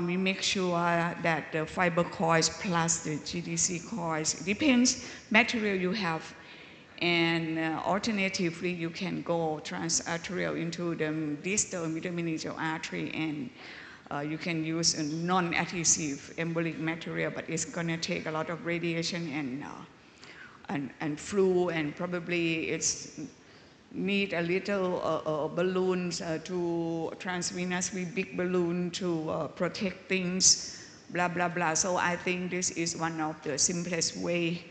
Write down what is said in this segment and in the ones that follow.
We make sure that the fiber coils plus the GDC coils, it depends material you have. And alternatively, you can go transarterial into the distal middle meningeal artery, and you can use a non-adhesive embolic material, but it's going to take a lot of radiation and flu, and probably it's need a little balloons to transvenously big balloon to protect things, blah, blah, blah. So I think this is one of the simplest way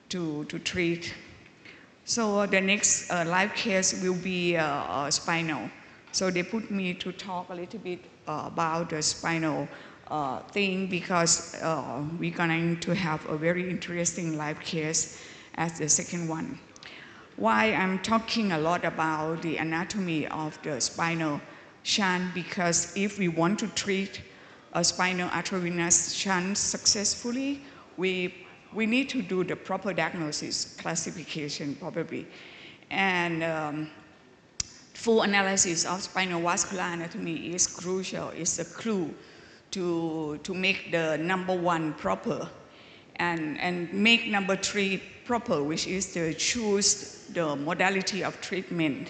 to treat. So the next live case will be spinal. So they put me to talk a little bit about the spinal thing, because we're going to have a very interesting live case as the second one. Why I'm talking a lot about the anatomy of the spinal shunt, because if we want to treat a spinal arteriovenous shunt successfully, we need to do the proper diagnosis, classification probably. And full analysis of spinal vascular anatomy is crucial. It's a clue to make the number one proper and make number three proper, which is to choose the modality of treatment.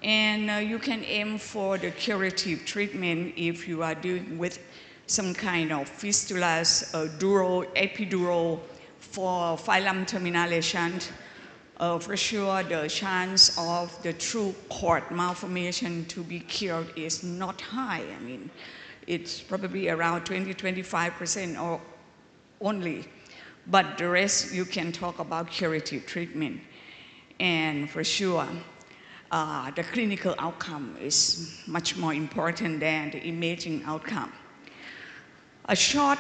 And you can aim for the curative treatment if you are dealing with some kind of fistulas, dural, epidural for filum terminale shunt. For sure, the chance of the true cord malformation to be cured is not high. I mean, it's probably around 20–25% or only. But the rest, you can talk about curative treatment. And for sure, the clinical outcome is much more important than the imaging outcome. A short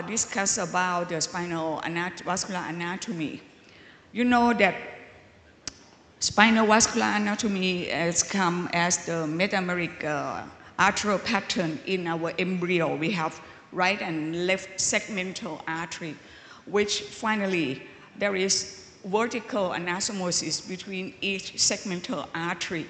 discuss about the spinal vascular anatomy. You know that spinal vascular anatomy has come as the metameric arterial pattern in our embryo. We have right and left segmental artery, which finally there is vertical anastomosis between each segmental artery.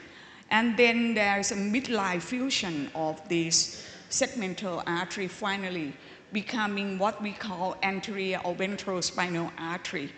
And then there is a midline fusion of this segmental artery, finally becoming what we call anterior or ventral spinal artery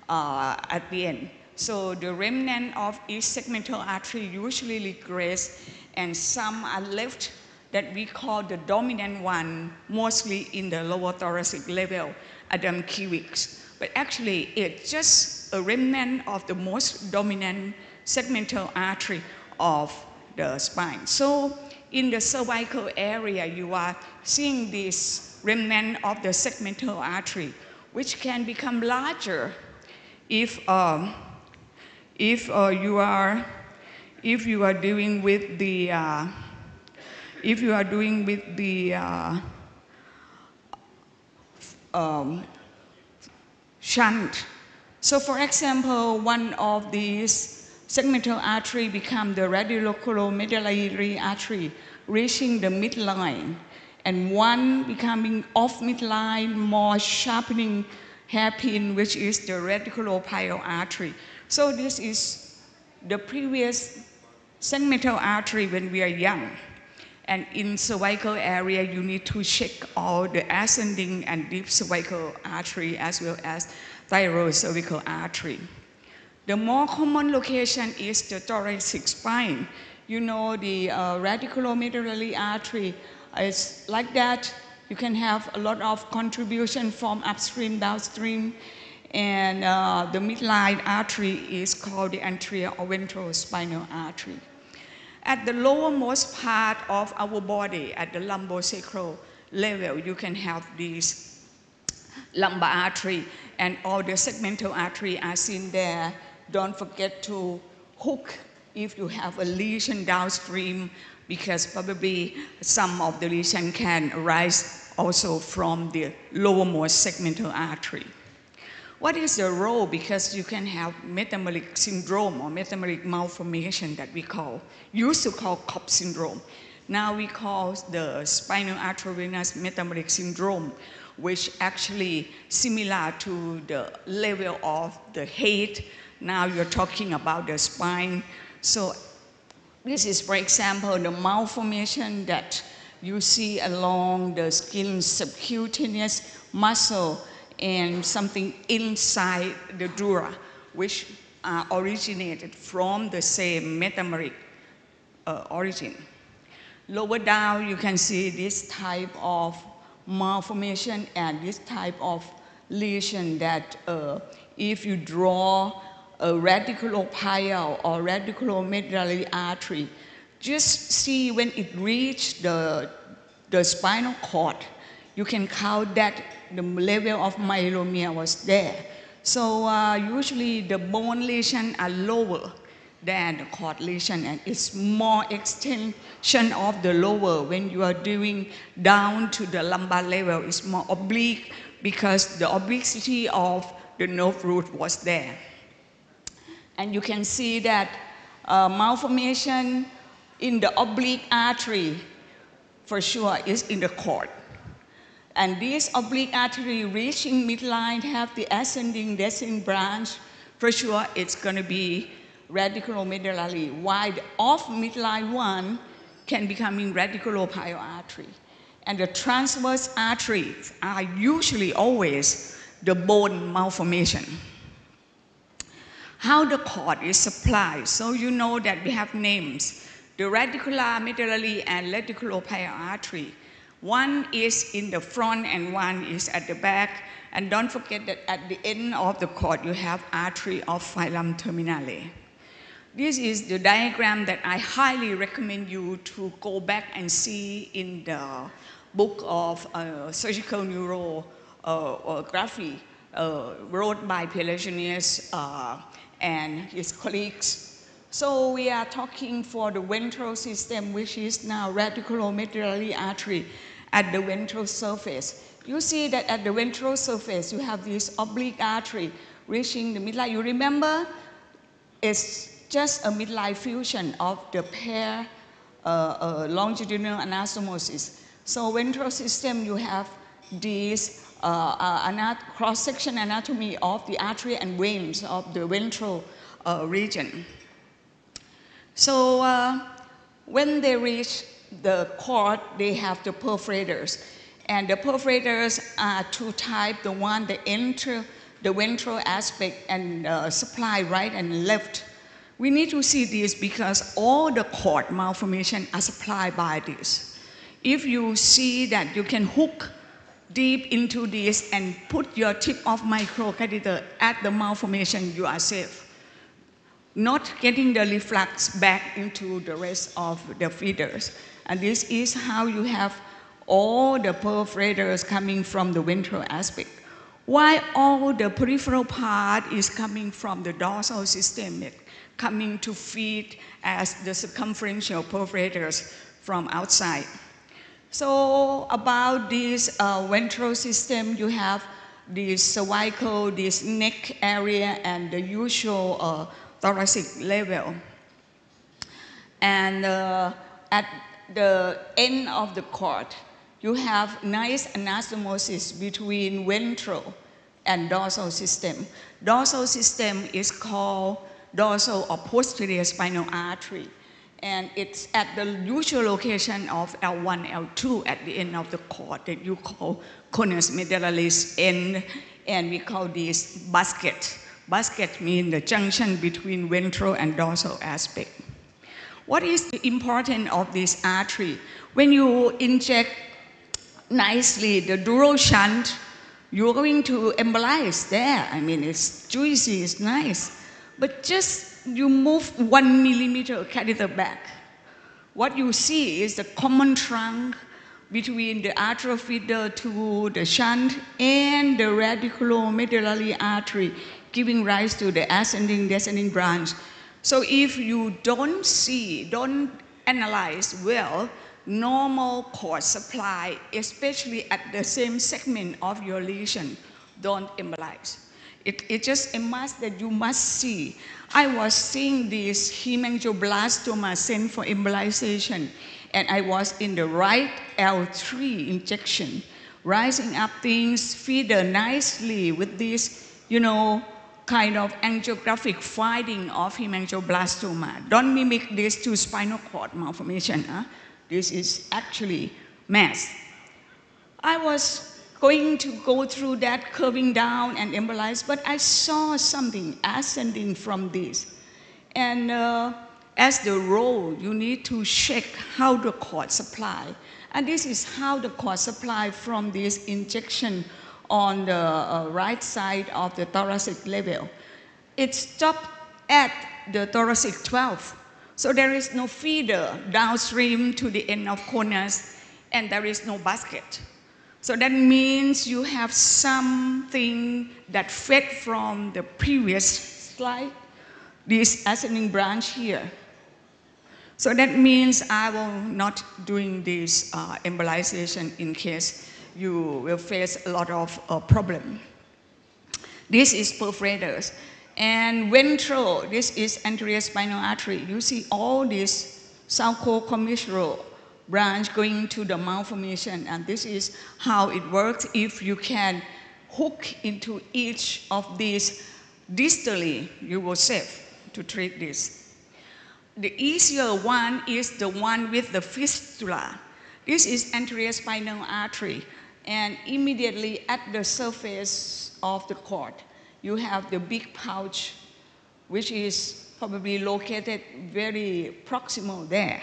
at the end. So the remnant of each segmental artery usually regress, and some are left that we call the dominant one, mostly in the lower thoracic level, Adam-Kiewicz. But actually, it's just a remnant of the most dominant segmental artery of the spine. So in the cervical area, you are seeing this remnant of the segmental artery, which can become larger if you are doing with the shunt. So for example, one of these segmental artery become the radiculomedullary artery, reaching the midline, and one becoming off midline, more sharpening hairpin, which is the radiculopyral artery. So this is the previous segmental artery when we are young. And in cervical area, you need to check all the ascending and deep cervical artery as well as thyrocervical artery. The more common location is the thoracic spine. You know, the radiculomedullary artery is like that. You can have a lot of contribution from upstream, downstream, and the midline artery is called the anterior or ventral spinal artery. At the lowermost part of our body, at the lumbosacral level, you can have this lumbar artery, and all the segmental artery are seen there. Don't forget to hook if you have a lesion downstream, because probably some of the lesion can arise also from the lowermost segmental artery. What is the role? Because you can have metabolic syndrome or metabolic malformation that we used to call COP syndrome. Now we call the spinal arteriovenous metabolic syndrome, which actually similar to the level of the head. Now you're talking about the spine. So this is, for example, the malformation that you see along the skin subcutaneous muscle and something inside the dura, which originated from the same metameric origin. Lower down, you can see this type of malformation and this type of lesion that if you draw a radiculopial or radiculomedullary artery, just see when it reaches the spinal cord, you can count that the level of myelomia was there. So usually the bone lesions are lower than the cord lesion, and it's more extension of the lower. When you are doing down to the lumbar level, it's more oblique because the obliquity of the nerve root was there. And you can see that malformation in the oblique artery for sure is in the cord. And this oblique artery reaching midline have the ascending descending branch, for sure it's going to be radiculomedullary, while the off midline one can become in radiculopial artery. And the transverse arteries are usually always the bone malformation. How the cord is supplied, so you know that we have names. The radiculomedullary and radiculopial artery. One is in the front and one is at the back. And don't forget that at the end of the cord, you have artery of filum terminale. This is the diagram that I highly recommend you to go back and see in the book of surgical neurography wrote by Pelaginius and his colleagues. So we are talking for the ventral system, which is now radiculomedullary artery at the ventral surface. You see that at the ventral surface, you have this oblique artery reaching the midline. You remember, it's just a midline fusion of the pair longitudinal anastomosis. So ventral system, you have this cross-section anatomy of the artery and veins of the ventral region. So when they reach the cord, they have the perforators. And the perforators are two types, the one that enter the ventral aspect and supply right and left. We need to see this because all the cord malformation are supplied by this. If you see that you can hook deep into this and put your tip of microcatheter at the malformation, you are safe. Not getting the reflux back into the rest of the feeders. And this is how you have all the perforators coming from the ventral aspect. While all the peripheral part is coming from the dorsal system, coming to feed as the circumferential perforators from outside. So about this ventral system, you have this cervical, this neck area, and the usual thoracic level. And at the end of the cord, you have nice anastomosis between ventral and dorsal system. Dorsal system is called dorsal or posterior spinal artery. And it's at the usual location of L1, L2 at the end of the cord that you call conus medullaris end, and we call this basket. Basket means the junction between ventral and dorsal aspect. What is the importance of this artery? When you inject nicely the dural shunt, you're going to embolize there. I mean, it's juicy, it's nice. But just you move 1 millimeter catheter back. What you see is the common trunk between the arterial feeder to the shunt and the radiculomedullary artery, giving rise to the ascending descending branch. So if you don't analyze well, normal cord supply, especially at the same segment of your lesion, don't embolize. It's just a must that you must see. I was seeing this hemangioblastoma sent for embolization, and I was in the right L3 injection, rising up things, feeder nicely with this, kind of angiographic finding of hemangioblastoma. Don't mimic this to spinal cord malformation. This is actually mass. I was going to go through that curving down and embolize, but I saw something ascending from this. And as the role, you need to check how the cord supply. And this is how the cord supply from this injection on the right side of the thoracic level. It stopped at the thoracic 12. So there is no feeder downstream to the end of conus, and there is no basket. So that means you have something that fed from the previous slide, this ascending branch here. So that means I will not doing this embolization in case you will face a lot of problem. This is perforators. And ventral, this is anterior spinal artery. You see all this sulcocommissural branch going to the malformation, and this is how it works. If you can hook into each of these distally, you will save to treat this. The easier one is the one with the fistula. This is anterior spinal artery, and immediately at the surface of the cord, you have the big pouch, which is probably located very proximal there.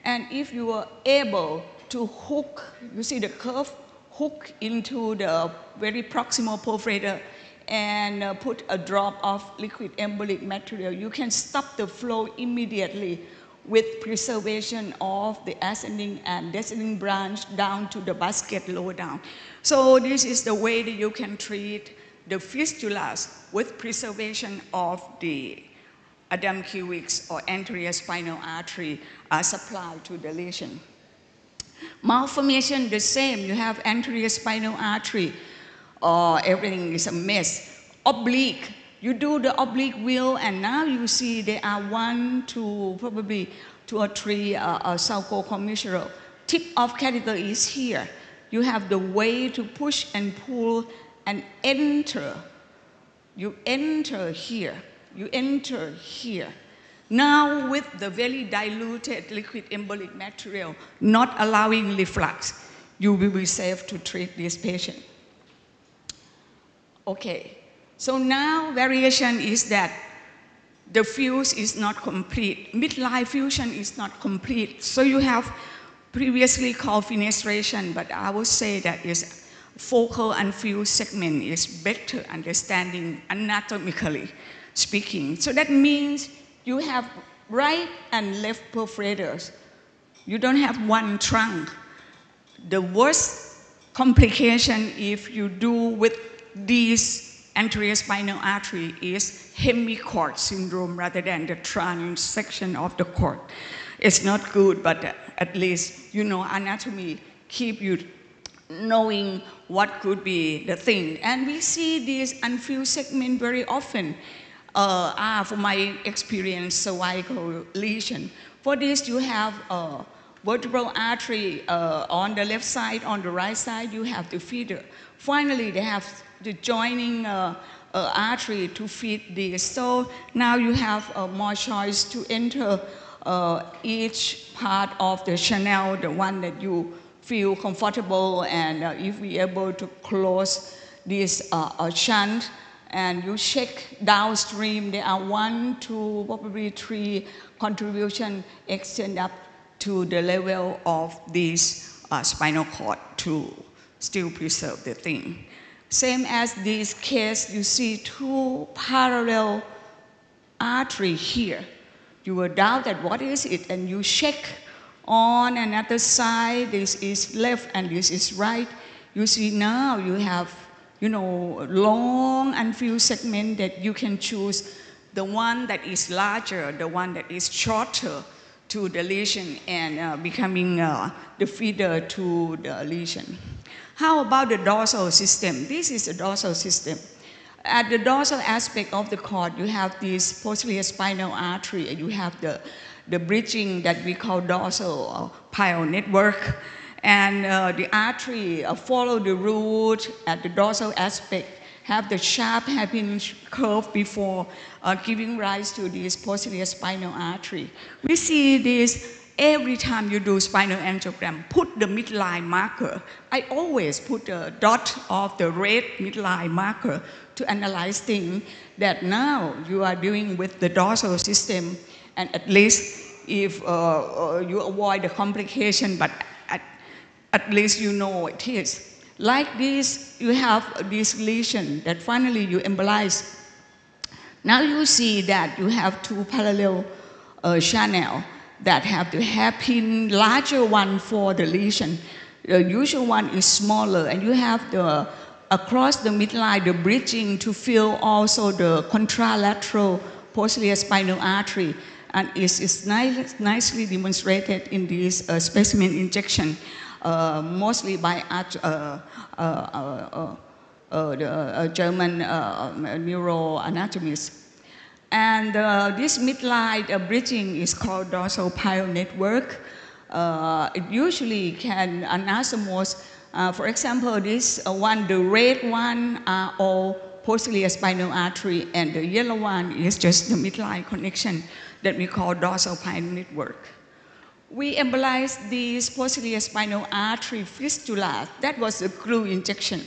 And if you are able to hook, you see the curve, hook into the very proximal perforator and put a drop of liquid embolic material, you can stop the flow immediately with preservation of the ascending and descending branch down to the basket lower down. So this is the way that you can treat the fistulas with preservation of the Adam cubics or anterior spinal artery supply to the lesion. Malformation, the same. You have anterior spinal artery, everything is a mess. Oblique, you do the oblique wheel, and now you see there are 1, 2, probably 2 or 3 sulcocommissural. Tip of catheter is here. You have the way to push and pull and enter. You enter here. You enter here. Now with the very diluted liquid embolic material, not allowing reflux, you will be safe to treat this patient. Okay, so now variation is that the fuse is not complete. Midline fusion is not complete. So you have previously called fenestration, but I would say that is focal unfused segment is better understanding anatomically speaking. So that means you have right and left perforators. You don't have one trunk. The worst complication if you do with these anterior spinal artery is hemicord syndrome rather than the transection of the cord. It's not good, but at least you know anatomy keep you knowing what could be the thing. And we see this unfused segment very often. From my experience, cervical lesion. For this, you have a vertebral artery on the left side, on the right side, you have the feeder. Finally, they have the joining artery to feed this. So now you have more choice to enter each part of the channel, the one that you feel comfortable, and if we are able to close this shunt, and you check downstream, there are 1, 2, probably 3 contributions extend up to the level of this spinal cord to still preserve the thing. Same as this case, you see 2 parallel arteries here. You will doubt that what is it, and you check on another side, this is left and this is right. You see now you have long unfused segment that you can choose the one that is larger, the one that is shorter to the lesion and becoming the feeder to the lesion. How about the dorsal system? This is the dorsal system. At the dorsal aspect of the cord, you have this posterior spinal artery, and you have the bridging that we call dorsal pile network. And the artery follow the root at the dorsal aspect, have the sharp hairpin curve before giving rise to this posterior spinal artery. We see this every time you do spinal angiogram, put the midline marker. I always put a dot of the red midline marker to analyze things that now you are dealing with the dorsal system, and at least if you avoid the complication, but at least you know it is. Like this, you have this lesion that finally you embolize. Now you see that you have two parallel channels that have the hairpin, larger one for the lesion. The usual one is smaller, and you have the across the midline, the bridging to fill also the contralateral posterior spinal artery, and it's nicely demonstrated in this specimen injection, mostly by the German neuroanatomist. And this midline bridging is called dorsal pile network. It usually can anastomose. For example, this one, the red one are all posterior spinal artery, and the yellow one is just the midline connection that we call dorsal pile network. We embolized this posterior spinal artery fistula. That was a glue injection.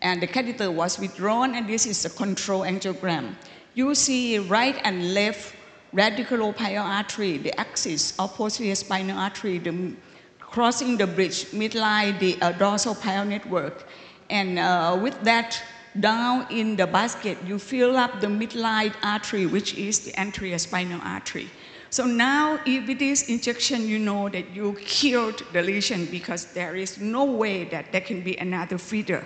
And the catheter was withdrawn, and this is a control angiogram. You see right and left radiculopial artery, the axis of posterior spinal artery, crossing the bridge, midline, the dorsal pile network. And with that, down in the basket, you fill up the midline artery, which is the anterior spinal artery. So now, if with this injection, you know that you cured the lesion, because there is no way that there can be another feeder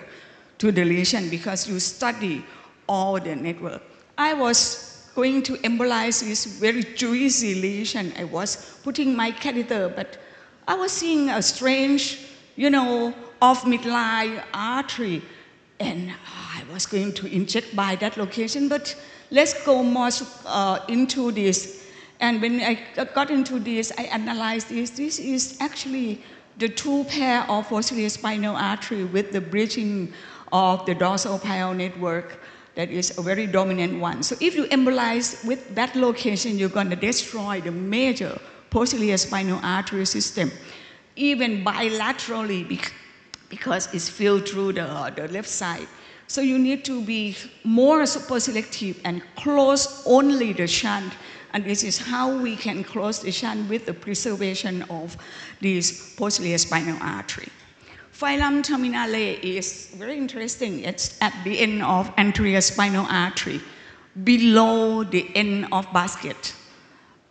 to the lesion, because you study all the network. I was going to embolize this very juicy lesion. I was putting my catheter, but I was seeing a strange, off midline artery, and I was going to inject by that location, but let's go more into this. And when I got into this, I analyzed this. This is actually the two pair of posterior spinal artery with the bridging of the dorsal pile network. That is a very dominant one. So if you embolize with that location, you're going to destroy the major posterior spinal artery system, even bilaterally, because it's filled through the left side. So you need to be more super selective and close only the shunt. And this is how we can close the shunt with the preservation of this posterior spinal artery. Filum terminale is very interesting. It's at the end of anterior spinal artery, below the end of basket.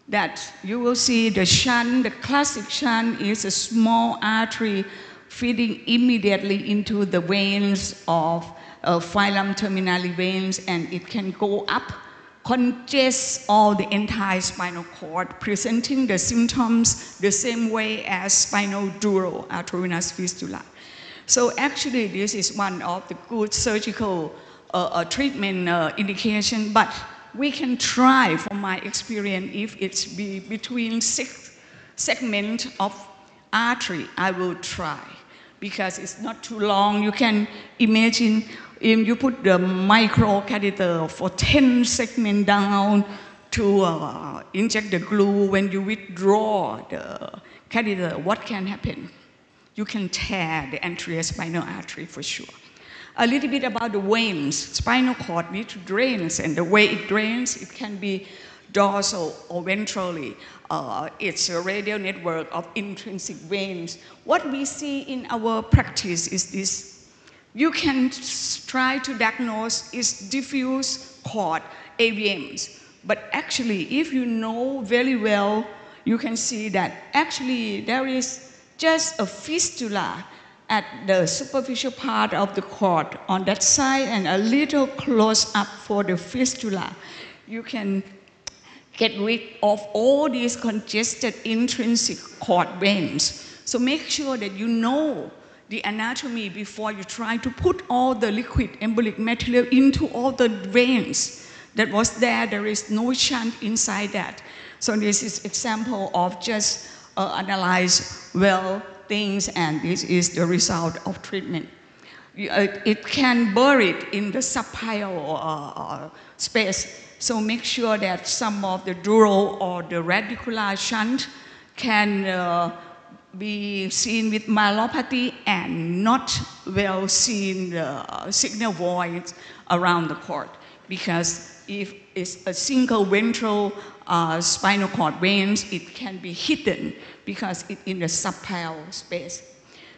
That you will see the shunt, the classic shunt is a small artery feeding immediately into the veins of filum terminale veins, and it can go up, congest all the entire spinal cord, presenting the symptoms the same way as spinal dural arteriovenous fistula. So actually, this is one of the good surgical treatment indication, but we can try, from my experience, if it's between 6 segments of artery, I will try, because it's not too long. You can imagine if you put the micro catheter for 10 segments down to inject the glue, when you withdraw the catheter, what can happen? You can tear the anterior spinal artery for sure. A little bit about the veins. Spinal cord needs to drain, and the way it drains, it can be dorsal or ventrally. It's a radial network of intrinsic veins. What we see in our practice is this. You can try to diagnose is diffuse cord, AVMs. But actually, if you know very well, you can see that actually there is just a fistula at the superficial part of the cord on that side, and a little close up for the fistula. You can get rid of all these congested intrinsic cord veins. So make sure that you know the anatomy before you try to put all the liquid embolic material into all the veins that was there. There is no shunt inside that. So this is example of just analyze well things, and this is the result of treatment. It can bury it in the subpile space. So make sure that some of the dural or the radicular shunt can be seen with myelopathy and not well seen signal voids around the cord, because if it's a single ventral spinal cord veins, it can be hidden because it's in the subpal space.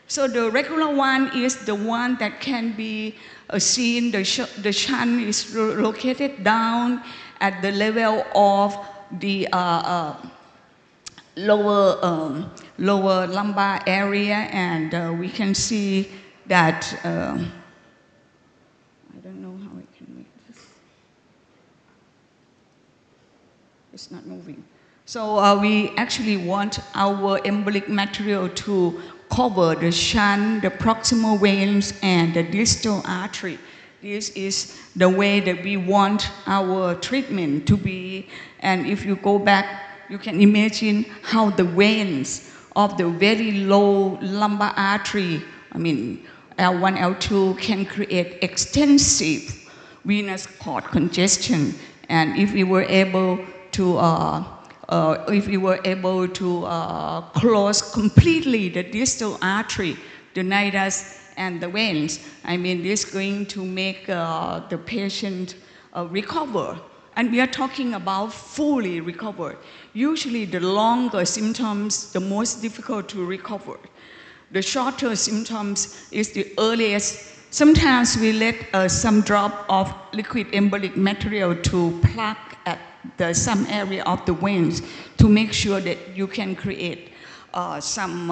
So the regular one is the one that can be seen. The shunt is located down at the level of the lower lumbar area, and we can see that, I don't know how I can make this. It's not moving. So we actually want our embolic material to cover the shunt, the proximal veins, and the distal artery. This is the way that we want our treatment to be. And if you go back, you can imagine how the veins of the very low lumbar artery, I mean L1, L2, can create extensive venous cord congestion. And if we were able to close completely the distal artery, the nidus, and the veins, I mean, this is going to make the patient recover. And we are talking about fully recovered. Usually the longer symptoms, the most difficult to recover. The shorter symptoms is the earliest. Sometimes we let some drop of liquid embolic material to plug at some area of the veins to make sure that you can create some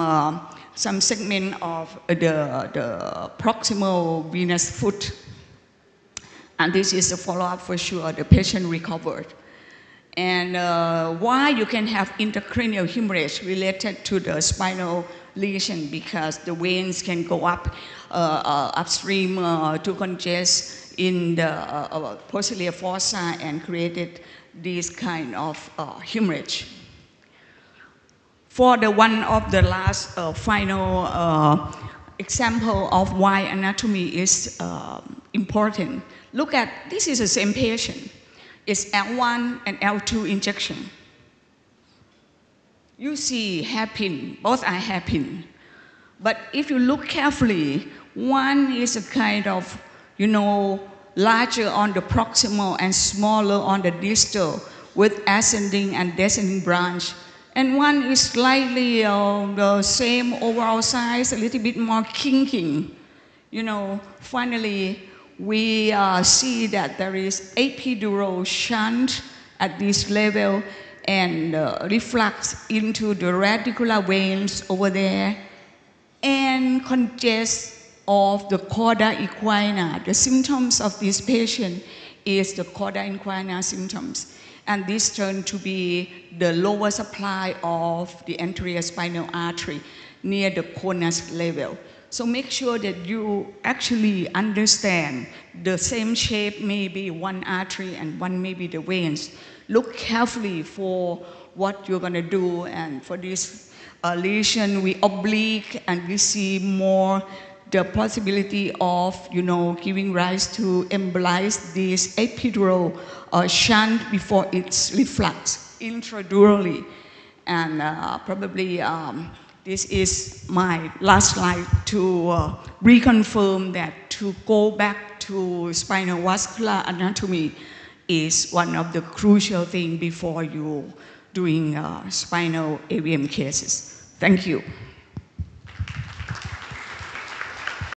segment of the proximal venous foot. And this is a follow-up for sure, the patient recovered. And why you can have intracranial hemorrhage related to the spinal lesion, because the veins can go up upstream to congest in the posterior fossa and created this kind of hemorrhage. For the one of the last final example of why anatomy is important, look at, this is the same patient. It's L1 and L2 injection. You see hairpin, both are hairpin. But if you look carefully, one is a kind of, you know, larger on the proximal and smaller on the distal with ascending and descending branch. And one is slightly the same overall size, a little bit more kinking. You know, finally, we see that there is epidural shunt at this level and reflux into the radicular veins over there and congest of the chorda equina. The symptoms of this patient is the chorda equina symptoms. And this turned to be the lower supply of the anterior spinal artery near the conus level. So make sure that you actually understand the same shape may be one artery and one may be the veins. Look carefully for what you're going to do. And for this lesion, we oblique and we see more the possibility of, you know, giving rise to embolize this epidural shunt before its reflux intradurally. And probably this is my last slide to reconfirm that to go back to spinal vascular anatomy is one of the crucial things before you doing spinal AVM cases. Thank you.